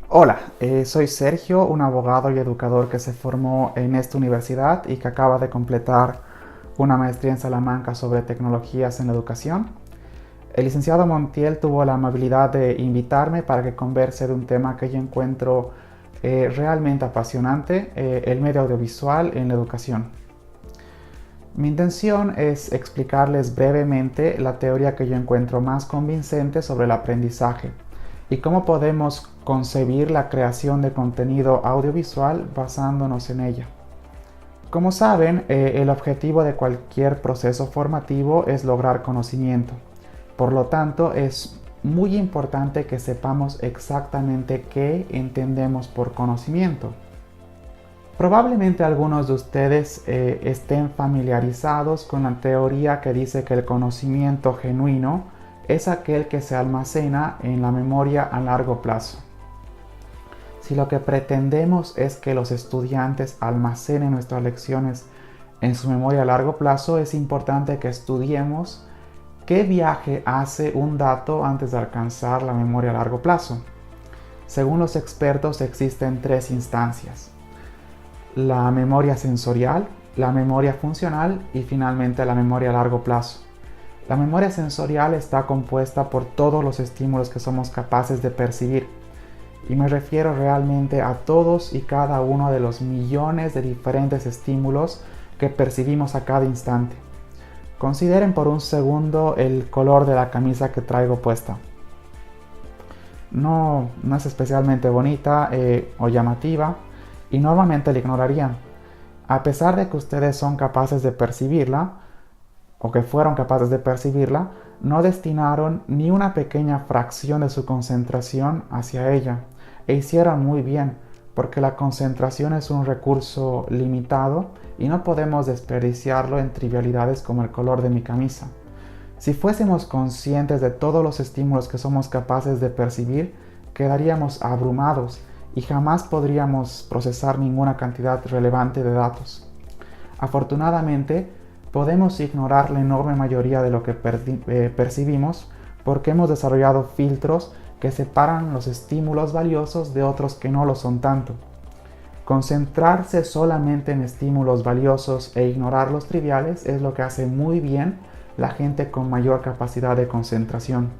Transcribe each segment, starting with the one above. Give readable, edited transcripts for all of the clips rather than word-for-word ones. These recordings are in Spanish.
Hola, soy Sergio, un abogado y educador que se formó en esta universidad y que acaba de completar una maestría en Salamanca sobre tecnologías en la educación. El licenciado Montiel tuvo la amabilidad de invitarme para que converse de un tema que yo encuentro realmente apasionante, el medio audiovisual en la educación. Mi intención es explicarles brevemente la teoría que yo encuentro más convincente sobre el aprendizaje y cómo podemos concebir la creación de contenido audiovisual basándonos en ella. Como saben, el objetivo de cualquier proceso formativo es lograr conocimiento. Por lo tanto, es muy importante que sepamos exactamente qué entendemos por conocimiento. Probablemente algunos de ustedes estén familiarizados con la teoría que dice que el conocimiento genuino es aquel que se almacena en la memoria a largo plazo. Si lo que pretendemos es que los estudiantes almacenen nuestras lecciones en su memoria a largo plazo, es importante que estudiemos qué viaje hace un dato antes de alcanzar la memoria a largo plazo. Según los expertos, existen tres instancias: la memoria sensorial, la memoria funcional y finalmente la memoria a largo plazo. La memoria sensorial está compuesta por todos los estímulos que somos capaces de percibir, y me refiero realmente a todos y cada uno de los millones de diferentes estímulos que percibimos a cada instante. Consideren por un segundo el color de la camisa que traigo puesta. No es especialmente bonita o llamativa, y normalmente la ignorarían. A pesar de que ustedes son capaces de percibirla, o que fueron capaces de percibirla, no destinaron ni una pequeña fracción de su concentración hacia ella. E hicieron muy bien, porque la concentración es un recurso limitado y no podemos desperdiciarlo en trivialidades como el color de mi camisa. Si fuésemos conscientes de todos los estímulos que somos capaces de percibir, quedaríamos abrumados y jamás podríamos procesar ninguna cantidad relevante de datos. Afortunadamente, podemos ignorar la enorme mayoría de lo que percibimos porque hemos desarrollado filtros que separan los estímulos valiosos de otros que no lo son tanto. Concentrarse solamente en estímulos valiosos e ignorar los triviales es lo que hace muy bien la gente con mayor capacidad de concentración.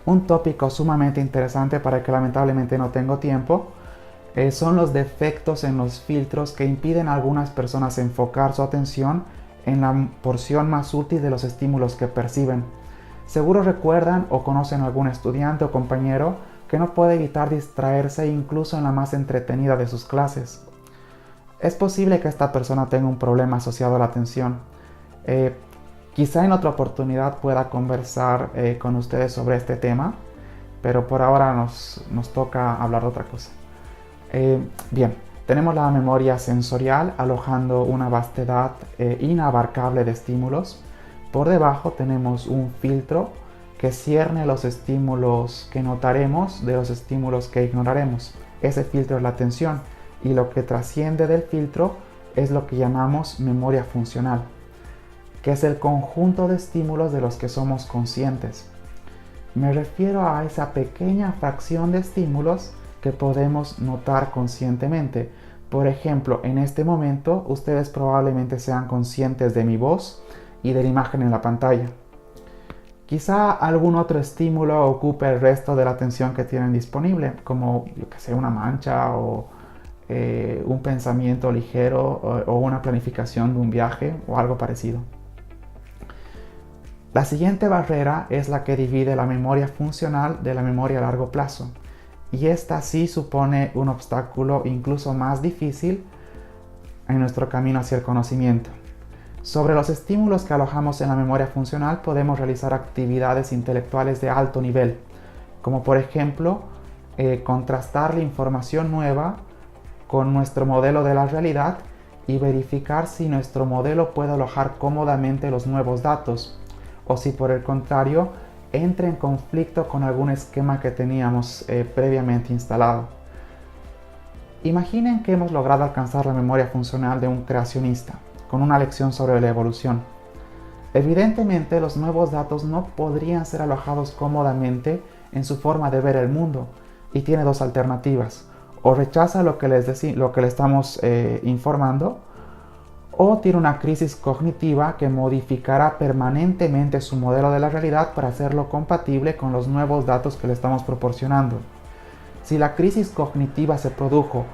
Un tópico sumamente interesante para el que lamentablemente no tengo tiempo son los defectos en los filtros que impiden a algunas personas enfocar su atención en la porción más útil de los estímulos que perciben. Seguro recuerdan o conocen a algún estudiante o compañero que no puede evitar distraerse incluso en la más entretenida de sus clases. Es posible que esta persona tenga un problema asociado a la atención. Quizá en otra oportunidad pueda conversar con ustedes sobre este tema, pero por ahora nos toca hablar de otra cosa. Bien, tenemos la memoria sensorial alojando una vastedad inabarcable de estímulos. Por debajo tenemos un filtro que cierne los estímulos que notaremos de los estímulos que ignoraremos. Ese filtro es la atención, y lo que trasciende del filtro es lo que llamamos memoria funcional, que es el conjunto de estímulos de los que somos conscientes. Me refiero a esa pequeña fracción de estímulos que podemos notar conscientemente. Por ejemplo, en este momento ustedes probablemente sean conscientes de mi voz y de la imagen en la pantalla. Quizá algún otro estímulo ocupe el resto de la atención que tienen disponible, como una mancha o un pensamiento ligero o una planificación de un viaje o algo parecido. La siguiente barrera es la que divide la memoria funcional de la memoria a largo plazo, y esta sí supone un obstáculo incluso más difícil en nuestro camino hacia el conocimiento. Sobre los estímulos que alojamos en la memoria funcional podemos realizar actividades intelectuales de alto nivel, como por ejemplo contrastar la información nueva con nuestro modelo de la realidad y verificar si nuestro modelo puede alojar cómodamente los nuevos datos, o si por el contrario entra en conflicto con algún esquema que teníamos previamente instalado. Imaginen que hemos logrado alcanzar la memoria funcional de un creacionista con una lección sobre la evolución. Evidentemente, los nuevos datos no podrían ser alojados cómodamente en su forma de ver el mundo, y tiene dos alternativas: o rechaza lo que le estamos informando, o tiene una crisis cognitiva que modificará permanentemente su modelo de la realidad para hacerlo compatible con los nuevos datos que le estamos proporcionando. Si la crisis cognitiva se produjo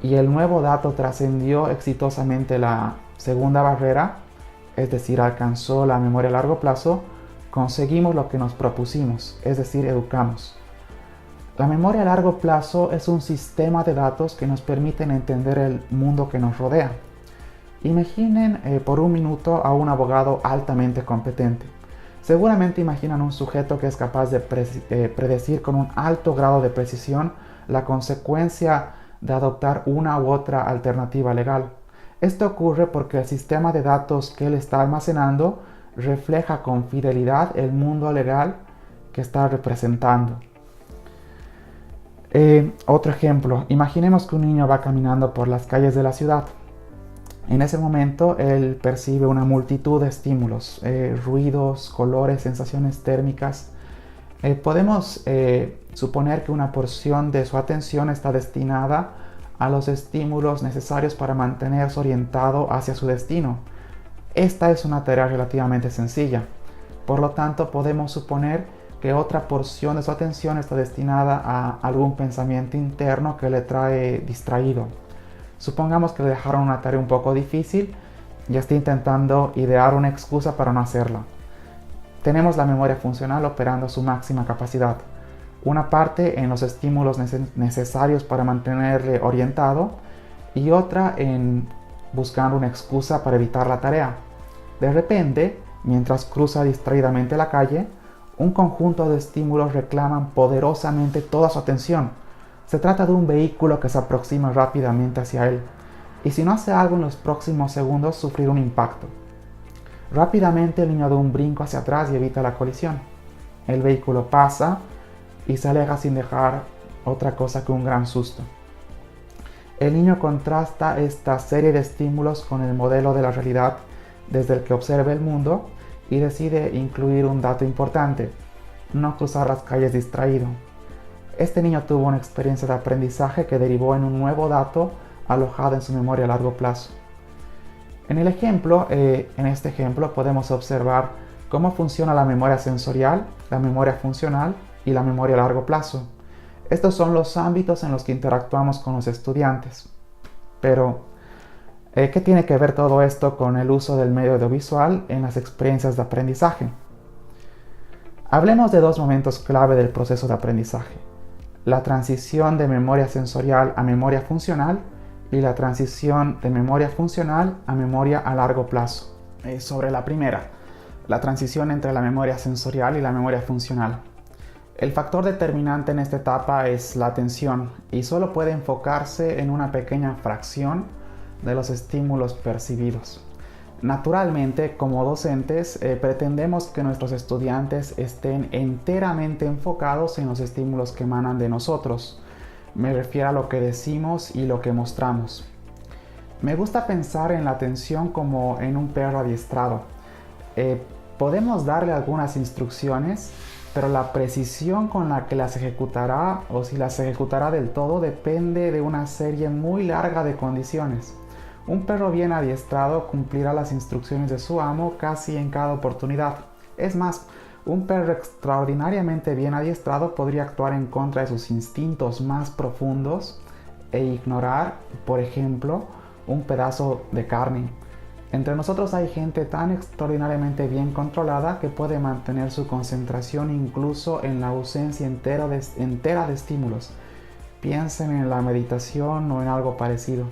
y el nuevo dato trascendió exitosamente la segunda barrera, es decir, alcanzó la memoria a largo plazo, conseguimos lo que nos propusimos, es decir, educamos. La memoria a largo plazo es un sistema de datos que nos permiten entender el mundo que nos rodea. Imaginen por un minuto a un abogado altamente competente. Seguramente imaginan un sujeto que es capaz de predecir con un alto grado de precisión la consecuencia de adoptar una u otra alternativa legal. Esto ocurre porque el sistema de datos que él está almacenando refleja con fidelidad el mundo legal que está representando. Otro ejemplo, imaginemos que un niño va caminando por las calles de la ciudad. En ese momento él percibe una multitud de estímulos, ruidos, colores, sensaciones térmicas. Podemos suponer que una porción de su atención está destinada a los estímulos necesarios para mantenerse orientado hacia su destino. Esta es una tarea relativamente sencilla. Por lo tanto, podemos suponer que otra porción de su atención está destinada a algún pensamiento interno que le trae distraído. Supongamos que le dejaron una tarea un poco difícil y está intentando idear una excusa para no hacerla. Tenemos la memoria funcional operando a su máxima capacidad. Una parte en los estímulos necesarios para mantenerle orientado y otra en buscando una excusa para evitar la tarea. De repente, mientras cruza distraídamente la calle, un conjunto de estímulos reclaman poderosamente toda su atención. Se trata de un vehículo que se aproxima rápidamente hacia él, y si no hace algo en los próximos segundos sufrirá un impacto. Rápidamente el niño da un brinco hacia atrás y evita la colisión. El vehículo pasa y se aleja sin dejar otra cosa que un gran susto. El niño contrasta esta serie de estímulos con el modelo de la realidad desde el que observa el mundo y decide incluir un dato importante: no cruzar las calles distraído. Este niño tuvo una experiencia de aprendizaje que derivó en un nuevo dato alojado en su memoria a largo plazo. En este ejemplo podemos observar cómo funciona la memoria sensorial, la memoria funcional y la memoria a largo plazo. Estos son los ámbitos en los que interactuamos con los estudiantes. Pero, ¿qué tiene que ver todo esto con el uso del medio audiovisual en las experiencias de aprendizaje? Hablemos de dos momentos clave del proceso de aprendizaje: la transición de memoria sensorial a memoria funcional y la transición de memoria funcional a memoria a largo plazo. Sobre la primera, la transición entre la memoria sensorial y la memoria funcional. El factor determinante en esta etapa es la atención y solo puede enfocarse en una pequeña fracción de los estímulos percibidos. Naturalmente, como docentes, pretendemos que nuestros estudiantes estén enteramente enfocados en los estímulos que emanan de nosotros. Me refiero a lo que decimos y lo que mostramos. Me gusta pensar en la atención como en un perro adiestrado. Podemos darle algunas instrucciones, pero la precisión con la que las ejecutará o si las ejecutará del todo depende de una serie muy larga de condiciones. Un perro bien adiestrado cumplirá las instrucciones de su amo casi en cada oportunidad. Es más, un perro extraordinariamente bien adiestrado podría actuar en contra de sus instintos más profundos e ignorar, por ejemplo, un pedazo de carne. Entre nosotros hay gente tan extraordinariamente bien controlada que puede mantener su concentración incluso en la ausencia entera de estímulos. Piensen en la meditación o en algo parecido.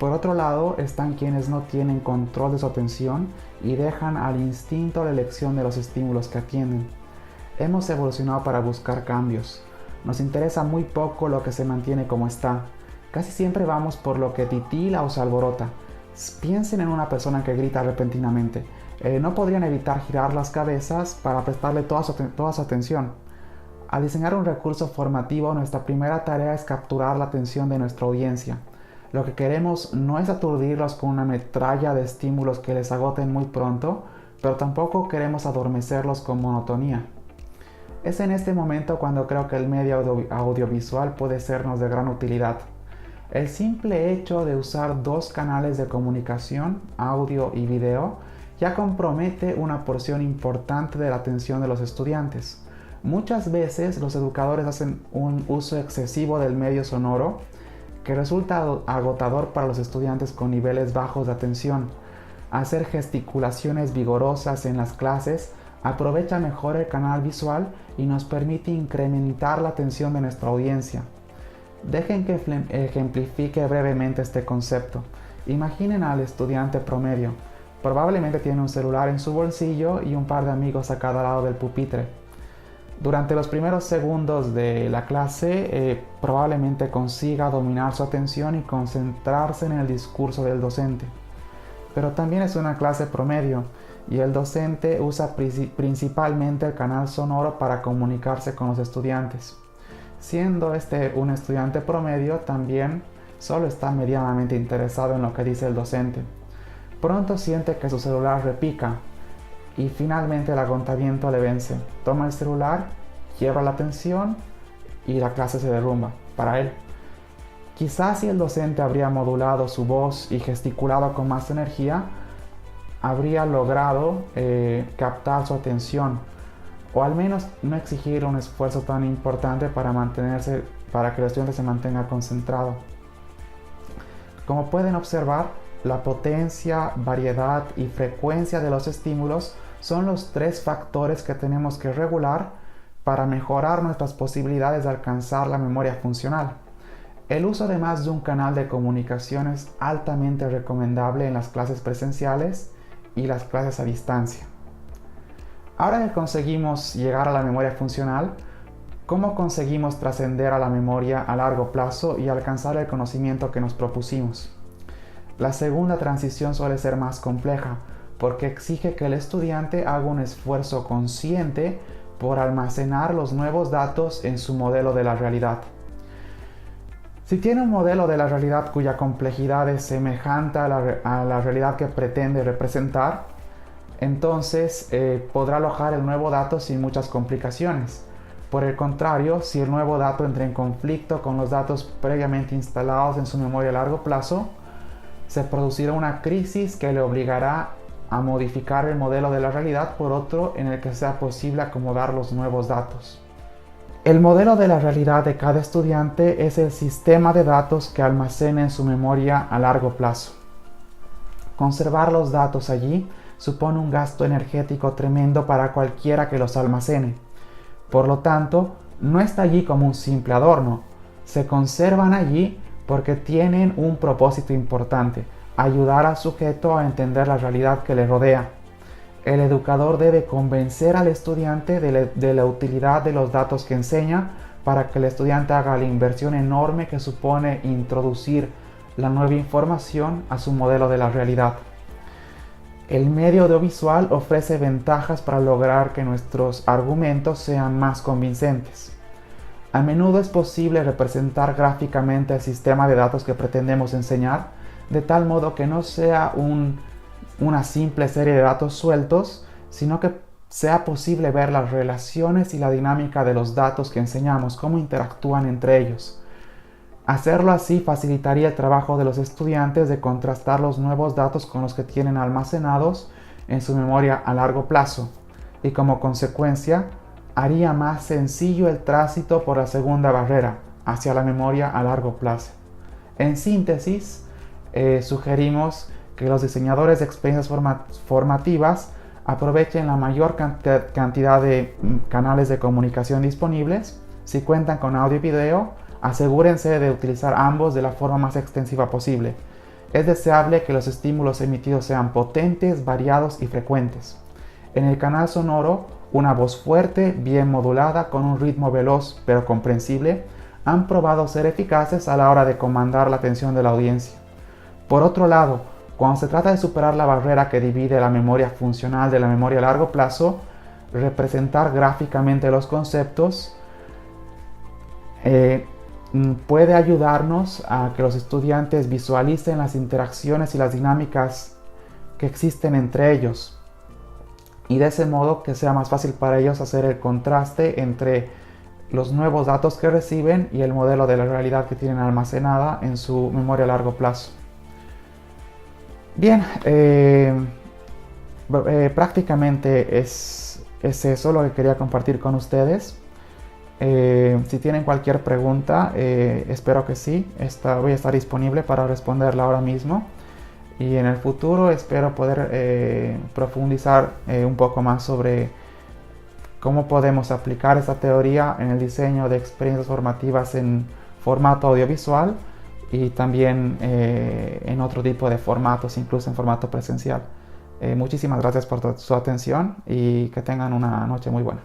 Por otro lado, están quienes no tienen control de su atención y dejan al instinto la elección de los estímulos que atienden. Hemos evolucionado para buscar cambios. Nos interesa muy poco lo que se mantiene como está. Casi siempre vamos por lo que titila o se alborota. Piensen en una persona que grita repentinamente. No podrían evitar girar las cabezas para prestarle toda su atención. Al diseñar un recurso formativo, nuestra primera tarea es capturar la atención de nuestra audiencia. Lo que queremos no es aturdirlos con una metralla de estímulos que les agoten muy pronto, pero tampoco queremos adormecerlos con monotonía. Es en este momento cuando creo que el medio audiovisual puede sernos de gran utilidad. El simple hecho de usar dos canales de comunicación, audio y video, ya compromete una porción importante de la atención de los estudiantes. Muchas veces los educadores hacen un uso excesivo del medio sonoro que resulta agotador para los estudiantes con niveles bajos de atención. Hacer gesticulaciones vigorosas en las clases aprovecha mejor el canal visual y nos permite incrementar la atención de nuestra audiencia. Dejen que ejemplifique brevemente este concepto. Imaginen al estudiante promedio. Probablemente tiene un celular en su bolsillo y un par de amigos a cada lado del pupitre. Durante los primeros segundos de la clase, probablemente consiga dominar su atención y concentrarse en el discurso del docente. Pero también es una clase promedio y el docente usa principalmente el canal sonoro para comunicarse con los estudiantes. Siendo este un estudiante promedio, también solo está medianamente interesado en lo que dice el docente. Pronto siente que su celular repica y finalmente el agotamiento le vence. Toma el celular, quiebra la atención y la clase se derrumba para él. Quizás si el docente habría modulado su voz y gesticulado con más energía, habría logrado captar su atención, o al menos no exigir un esfuerzo tan importante para que el estudiante se mantenga concentrado. Como pueden observar, la potencia, variedad y frecuencia de los estímulos son los tres factores que tenemos que regular para mejorar nuestras posibilidades de alcanzar la memoria funcional. El uso de más de un canal de comunicación es altamente recomendable en las clases presenciales y las clases a distancia. Ahora que conseguimos llegar a la memoria funcional, ¿cómo conseguimos trascender a la memoria a largo plazo y alcanzar el conocimiento que nos propusimos? La segunda transición suele ser más compleja porque exige que el estudiante haga un esfuerzo consciente por almacenar los nuevos datos en su modelo de la realidad. Si tiene un modelo de la realidad cuya complejidad es semejante a la realidad que pretende representar, entonces podrá alojar el nuevo dato sin muchas complicaciones. Por el contrario, si el nuevo dato entra en conflicto con los datos previamente instalados en su memoria a largo plazo, se producirá una crisis que le obligará a modificar el modelo de la realidad por otro en el que sea posible acomodar los nuevos datos. El modelo de la realidad de cada estudiante es el sistema de datos que almacena en su memoria a largo plazo. Conservar los datos allí supone un gasto energético tremendo para cualquiera que los almacene. Por lo tanto, no está allí como un simple adorno. Se conservan allí porque tienen un propósito importante: ayudar al sujeto a entender la realidad que le rodea. El educador debe convencer al estudiante de la utilidad de los datos que enseña para que el estudiante haga la inversión enorme que supone introducir la nueva información a su modelo de la realidad. El medio audiovisual ofrece ventajas para lograr que nuestros argumentos sean más convincentes. A menudo es posible representar gráficamente el sistema de datos que pretendemos enseñar, de tal modo que no sea una simple serie de datos sueltos, sino que sea posible ver las relaciones y la dinámica de los datos que enseñamos, cómo interactúan entre ellos. Hacerlo así facilitaría el trabajo de los estudiantes de contrastar los nuevos datos con los que tienen almacenados en su memoria a largo plazo y, como consecuencia, haría más sencillo el tránsito por la segunda barrera, hacia la memoria a largo plazo. En síntesis, sugerimos que los diseñadores de experiencias formativas aprovechen la mayor cantidad de canales de comunicación disponibles. Si cuentan con audio y video, asegúrense de utilizar ambos de la forma más extensiva posible. Es deseable que los estímulos emitidos sean potentes, variados y frecuentes. En el canal sonoro, una voz fuerte, bien modulada, con un ritmo veloz pero comprensible, han probado ser eficaces a la hora de comandar la atención de la audiencia. Por otro lado, cuando se trata de superar la barrera que divide la memoria funcional de la memoria a largo plazo, representar gráficamente los conceptos puede ayudarnos a que los estudiantes visualicen las interacciones y las dinámicas que existen entre ellos. y de ese modo que sea más fácil para ellos hacer el contraste entre los nuevos datos que reciben y el modelo de la realidad que tienen almacenada en su memoria a largo plazo. Bien, prácticamente es eso lo que quería compartir con ustedes. Si tienen cualquier pregunta, espero que sí, voy a estar disponible para responderla ahora mismo. Y en el futuro espero poder profundizar un poco más sobre cómo podemos aplicar esta teoría en el diseño de experiencias formativas en formato audiovisual y también en otro tipo de formatos, incluso en formato presencial. Muchísimas gracias por su atención y que tengan una noche muy buena.